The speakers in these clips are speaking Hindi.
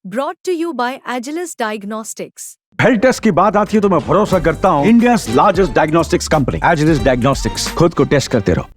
Brought to you by Agilus Diagnostics. Health test की बात आती है तो मैं भरोसा करता हूँ India largest diagnostics company Agilus diagnostics. खुद को टेस्ट करते रहो।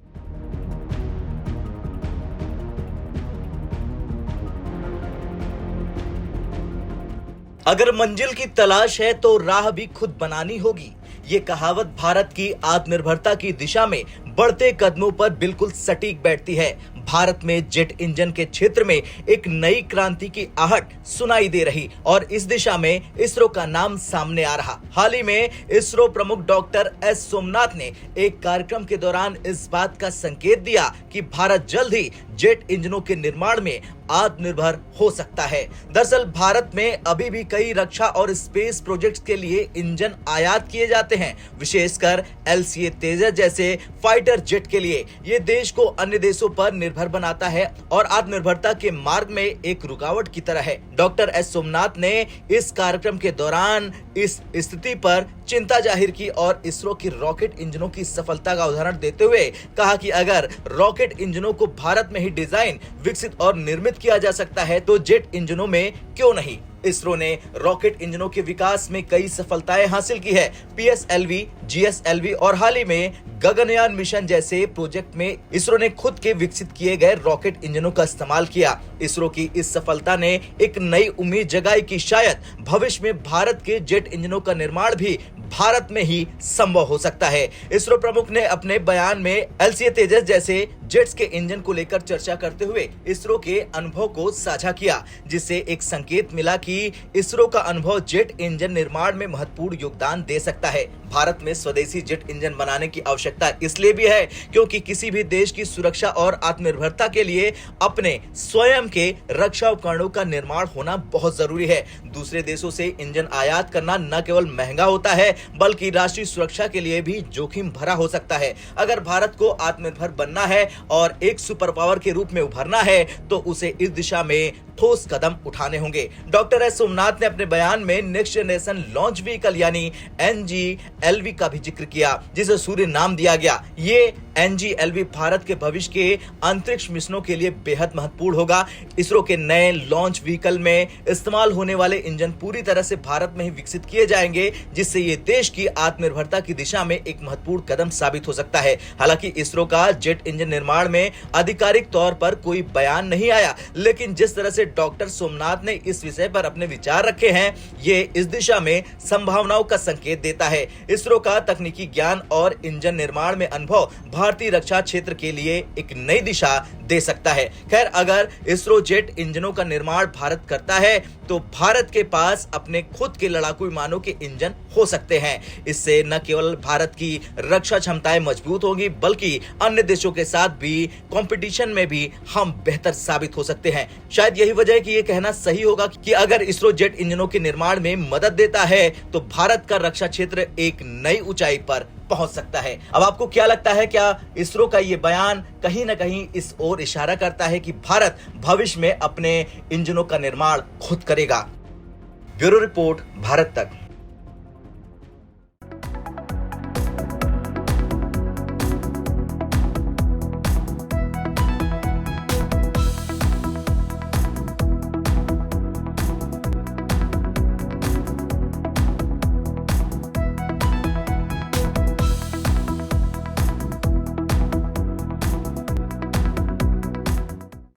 अगर मंजिल की तलाश है तो राह भी खुद बनानी होगी। ये कहावत भारत की आत्मनिर्भरता की दिशा में बढ़ते कदमों पर बिल्कुल सटीक बैठती है। भारत में जेट इंजन के क्षेत्र में एक नई क्रांति की आहट सुनाई दे रही और इस दिशा में इसरो का नाम सामने आ रहा। हाल ही में इसरो प्रमुख डॉक्टर एस सोमनाथ ने एक कार्यक्रम के दौरान इस बात का संकेत दिया कि भारत जल्द ही जेट इंजनों के निर्माण में आत्मनिर्भर हो सकता है। दरअसल भारत में अभी भी कई रक्षा और स्पेस प्रोजेक्ट्स के लिए इंजन आयात किए जाते हैं, विशेषकर LCA तेजस जैसे फाइटर जेट के लिए। ये देश को अन्य देशों पर निर्भर बनाता है और आत्मनिर्भरता के मार्ग में एक रुकावट की तरह है। डॉक्टर एस सोमनाथ ने इस कार्यक्रम के दौरान इस स्थिति पर चिंता जाहिर की और इसरो की रॉकेट इंजनों की सफलता का उदाहरण देते हुए कहा कि अगर रॉकेट इंजनों को भारत में ही डिजाइन, विकसित और निर्मित किया जा सकता है तो जेट इंजनों में क्यों नहीं। इसरो ने रॉकेट इंजनों के विकास में कई सफलताएं हासिल की है। PSLV, GSLV और हाल ही में गगनयान मिशन जैसे प्रोजेक्ट में इसरो ने खुद के विकसित किए गए रॉकेट इंजनों का इस्तेमाल किया। इसरो की इस सफलता ने एक नई उम्मीद जगाई कि शायद भविष्य में भारत के जेट इंजनों का निर्माण भी भारत में ही संभव हो सकता है। इसरो प्रमुख ने अपने बयान में LCA तेजस जैसे जेट्स के इंजन को लेकर चर्चा करते हुए इसरो के अनुभव को साझा किया, जिससे एक संकेत मिला कि इसरो का अनुभव जेट इंजन निर्माण में महत्वपूर्ण योगदान दे सकता है। भारत में स्वदेशी जेट इंजन बनाने की आवश्यकता इसलिए भी है क्योंकि किसी भी देश की सुरक्षा और आत्मनिर्भरता के लिए अपने स्वयं के रक्षा उपकरणों का निर्माण होना बहुत जरूरी है। दूसरे देशों से इंजन आयात करना न केवल महंगा होता है बल्कि राष्ट्रीय सुरक्षा के लिए भी जोखिम भरा हो सकता है। अगर भारत को आत्मनिर्भर बनना है और एक सुपर पावर के रूप में उभरना है तो उसे इस दिशा में ठोस कदम उठाने होंगे। डॉक्टर एस सोमनाथ ने अपने बयान में नेक्स्ट जनरेशन लॉन्च व्हीकल यानी NGLV का भी जिक्र किया, जिसे सूर्य नाम दिया गया। ये NGLV भारत के भविष्य के अंतरिक्ष मिशनों के लिए बेहद महत्वपूर्ण होगा। इसरो के नए लॉन्च व्हीकल में इस्तेमाल होने वाले इंजन पूरी तरह से भारत में ही विकसित किए जाएंगे, जिससे ये देश की आत्मनिर्भरता की दिशा में एक महत्वपूर्ण कदम साबित हो सकता है। हालांकि इसरो का जेट इंजन निर्माण में आधिकारिक तौर पर कोई बयान नहीं आया, लेकिन जिस तरह से डॉक्टर सोमनाथ ने इस विषय पर अपने विचार रखे हैं, ये इस दिशा में संभावनाओं का संकेत देता है। इसरो का तकनीकी ज्ञान और इंजन निर्माण में अनुभव भारतीय रक्षा क्षेत्र के लिए एक नई दिशा दे सकता है। खैर, अगर इसरो जेट इंजनों का निर्माण भारत करता है तो भारत के पास अपने खुद के लड़ाकू विमानों के इंजन हो सकते हैं। इससे न केवल भारत की रक्षा क्षमताएं मजबूत होंगी बल्कि अन्य देशों के साथ भी कंपटीशन में भी हम बेहतर साबित हो सकते हैं। शायद यही वजह है कि ये कहना सही होगा कि अगर इसरो जेट इंजनों के निर्माण में मदद देता है तो भारत का रक्षा क्षेत्र एक नई ऊंचाई पर पहुंच सकता है। अब आपको क्या लगता है, क्या इसरो का ये बयान कहीं ना कहीं इस ओर इशारा करता है कि भारत भविष्य में अपने इंजनों का निर्माण खुद करेगा? ब्यूरो रिपोर्ट, भारत तक।